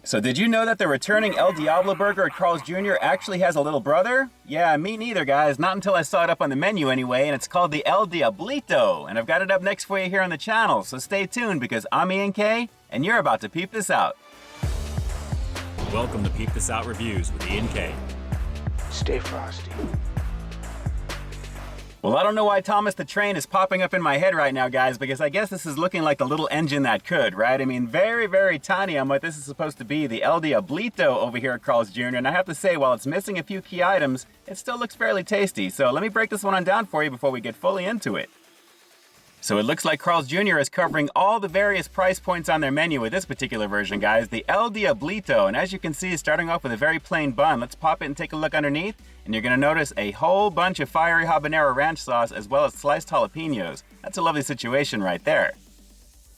So did you know that the returning El Diablo burger at Carl's Jr. actually has a little brother? Yeah, me neither, guys. Not until I saw it up on the menu anyway, and it's called the El Diablito. And I've got it up next for you here on the channel, so stay tuned because I'm Ian K, and you're about to peep this out. Welcome to Peep This Out Reviews with Ian K. Stay frosty. Well, I don't know why Thomas the Train is popping up in my head right now, guys, because I guess this is looking like the little engine that could, right? I mean, very, very tiny on what this is supposed to be, the El Diablito over here at Carl's Jr. And I have to say, while it's missing a few key items, it still looks fairly tasty. So let me break this one on down for you before we get fully into it. So it looks like Carl's Jr. is covering all the various price points on their menu with this particular version, guys, the El Diablito. And as you can see, starting off with a very plain bun. Let's pop it and take a look underneath. And you're going to notice a whole bunch of fiery habanero ranch sauce as well as sliced jalapenos. That's a lovely situation right there.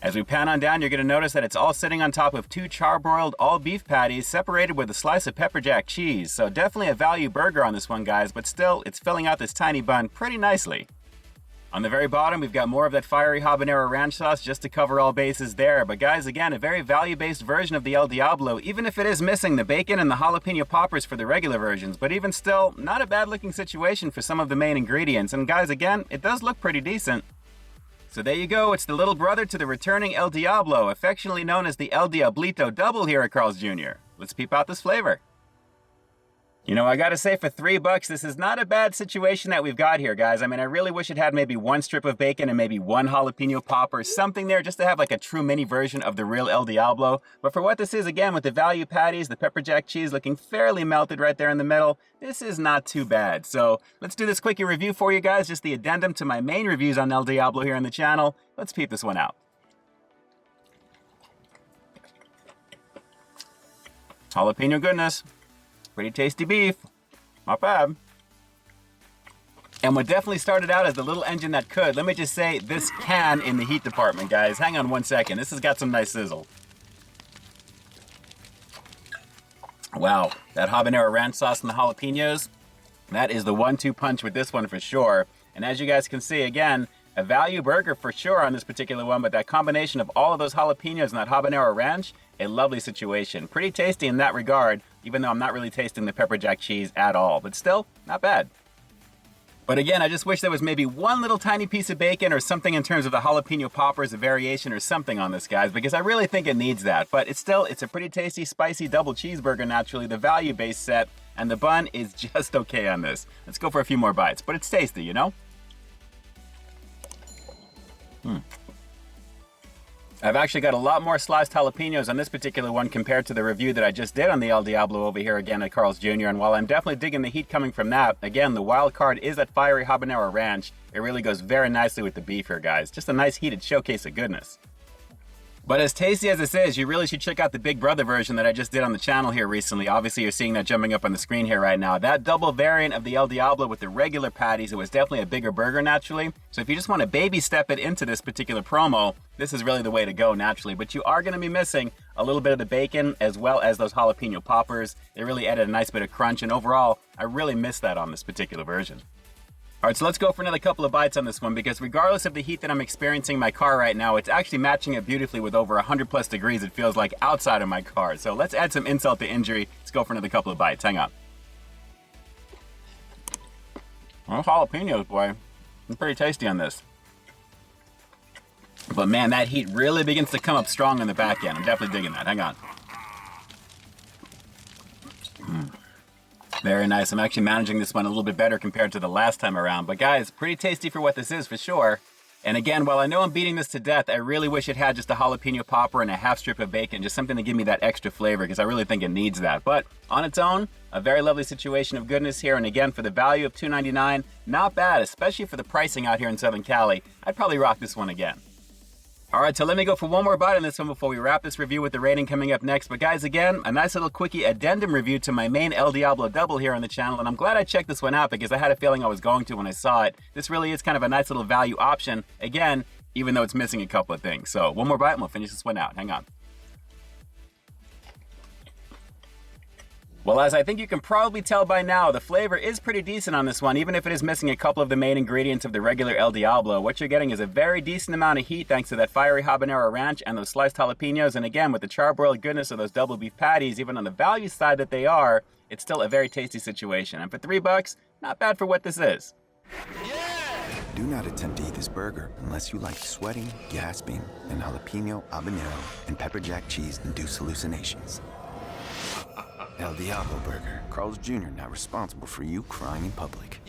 As we pan on down, you're going to notice that it's all sitting on top of two charbroiled all beef patties separated with a slice of pepper jack cheese. So definitely a value burger on this one, guys, but still, it's filling out this tiny bun pretty nicely. On the very bottom, we've got more of that fiery habanero ranch sauce just to cover all bases there. But guys, again, a very value-based version of the El Diablo, even if it is missing the bacon and the jalapeno poppers for the regular versions. But even still, not a bad-looking situation for some of the main ingredients. And guys, again, it does look pretty decent. So there you go, it's the little brother to the returning El Diablo, affectionately known as the El Diablito Double here at Carl's Jr. Let's peep out this flavor. You know, I gotta say, for $3, this is not a bad situation that we've got here, guys. I mean, I really wish it had maybe one strip of bacon and maybe one jalapeno popper, something there just to have like a true mini version of the real El Diablo. But for what this is, again, with the value patties, the pepper jack cheese looking fairly melted right there in the middle, this is not too bad. So let's do this quickie review for you guys, just the addendum to my main reviews on El Diablo here on the channel. Let's peep this one out. Jalapeno goodness. Pretty tasty beef. Not bad. And what definitely started out as the little engine that could, let me just say, this can in the heat department, guys. Hang on one second. This has got some nice sizzle. Wow, that habanero ranch sauce and the jalapenos, that is the 1-2 punch with this one for sure. And as you guys can see, again, a value burger for sure on this particular one, but that combination of all of those jalapenos and that habanero ranch, a lovely situation. Pretty tasty in that regard, even though I'm not really tasting the pepper jack cheese at all, but still, not bad. But again, I just wish there was maybe one little tiny piece of bacon or something in terms of the jalapeno poppers, a variation or something on this, guys, because I really think it needs that. But it's a pretty tasty, spicy double cheeseburger, naturally, the value-based set, and the bun is just okay on this. Let's go for a few more bites, but it's tasty, you know? I've actually got a lot more sliced jalapenos on this particular one compared to the review that I just did on the El Diablo over here again at Carl's Jr. And while I'm definitely digging the heat coming from that, again, the wild card is that fiery habanero ranch. It really goes very nicely with the beef here, guys. Just a nice heated showcase of goodness. But as tasty as this is, you really should check out the Big Brother version that I just did on the channel here recently. Obviously, you're seeing that jumping up on the screen here right now. That double variant of the El Diablo with the regular patties, it was definitely a bigger burger naturally. So if you just want to baby step it into this particular promo, this is really the way to go naturally. But you are going to be missing a little bit of the bacon as well as those jalapeno poppers. They really added a nice bit of crunch, and overall, I really missed that on this particular version. All right, so let's go for another couple of bites on this one, because regardless of the heat that I'm experiencing in my car right now, it's actually matching it beautifully with over 100 plus degrees it feels like outside of my car. So let's add some insult to injury. Let's go for another couple of bites. Hang on. Well, jalapenos, boy. They're pretty tasty on this. But man, that heat really begins to come up strong on the back end. I'm definitely digging that. Hang on. Very nice. I'm actually managing this one a little bit better compared to the last time around. But guys, pretty tasty for what this is for sure. And again, while I know I'm beating this to death, I really wish it had just a jalapeno popper and a half strip of bacon, just something to give me that extra flavor, because I really think it needs that. But on its own, a very lovely situation of goodness here. And again, for the value of $2.99, not bad, especially for the pricing out here in Southern Cali. I'd probably rock this one again. All right, so let me go for one more bite on this one before we wrap this review with the rating coming up next. But guys, again, a nice little quickie addendum review to my main El Diablo Double here on the channel. And I'm glad I checked this one out, because I had a feeling I was going to when I saw it. This really is kind of a nice little value option, again, even though it's missing a couple of things. So one more bite and we'll finish this one out. Hang on. Well, as I think you can probably tell by now, the flavor is pretty decent on this one, even if it is missing a couple of the main ingredients of the regular El Diablo. What you're getting is a very decent amount of heat thanks to that fiery habanero ranch and those sliced jalapenos, and again, with the charbroiled goodness of those double beef patties, even on the value side that they are, it's still a very tasty situation. And for $3, not bad for what this is. Do not attempt to eat this burger unless you like sweating, gasping, and jalapeno, habanero, and pepper jack cheese-induced hallucinations. El Diablo Burger. Carl's Jr. not responsible for you crying in public.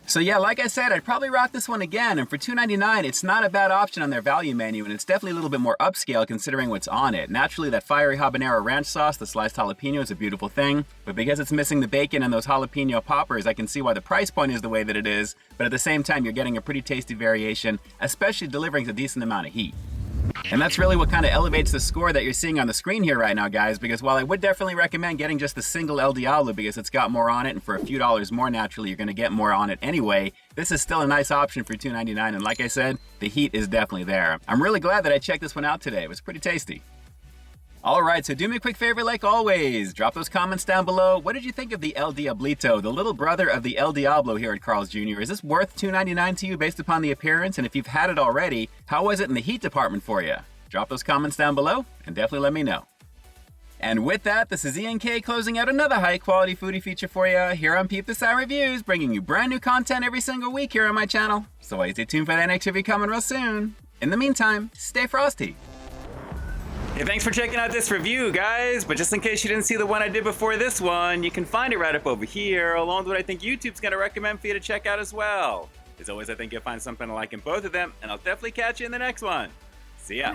So yeah, like I said, I'd probably rock this one again, and for $2.99, it's not a bad option on their value menu, and it's definitely a little bit more upscale considering what's on it. Naturally, that fiery habanero ranch sauce, the sliced jalapeno is a beautiful thing, but because it's missing the bacon and those jalapeno poppers, I can see why the price point is the way that it is, but at the same time, you're getting a pretty tasty variation, especially delivering a decent amount of heat. And that's really what kind of elevates the score that you're seeing on the screen here right now, guys, because while I would definitely recommend getting just the single El Diablo because it's got more on it, and for a few dollars more, naturally, you're going to get more on it anyway, this is still a nice option for $2.99, and like I said, the heat is definitely there. I'm really glad that I checked this one out today. It was pretty tasty. Alright, so do me a quick favor like always. Drop those comments down below. What did you think of the El Diablito, the little brother of the El Diablo here at Carl's Jr.? Is this worth $2.99 to you based upon the appearance? And if you've had it already, how was it in the heat department for you? Drop those comments down below and definitely let me know. And with that, this is Ian K closing out another high quality foodie feature for you here on Peep This Out Reviews, bringing you brand new content every single week here on my channel. So stay tuned for that next review coming real soon. In the meantime, stay frosty. Hey, thanks for checking out this review, guys. But just in case you didn't see the one I did before this one, you can find it right up over here, along with what I think YouTube's gonna recommend for you to check out as well. As always, I think you'll find something to like in both of them, and I'll definitely catch you in the next one. See ya.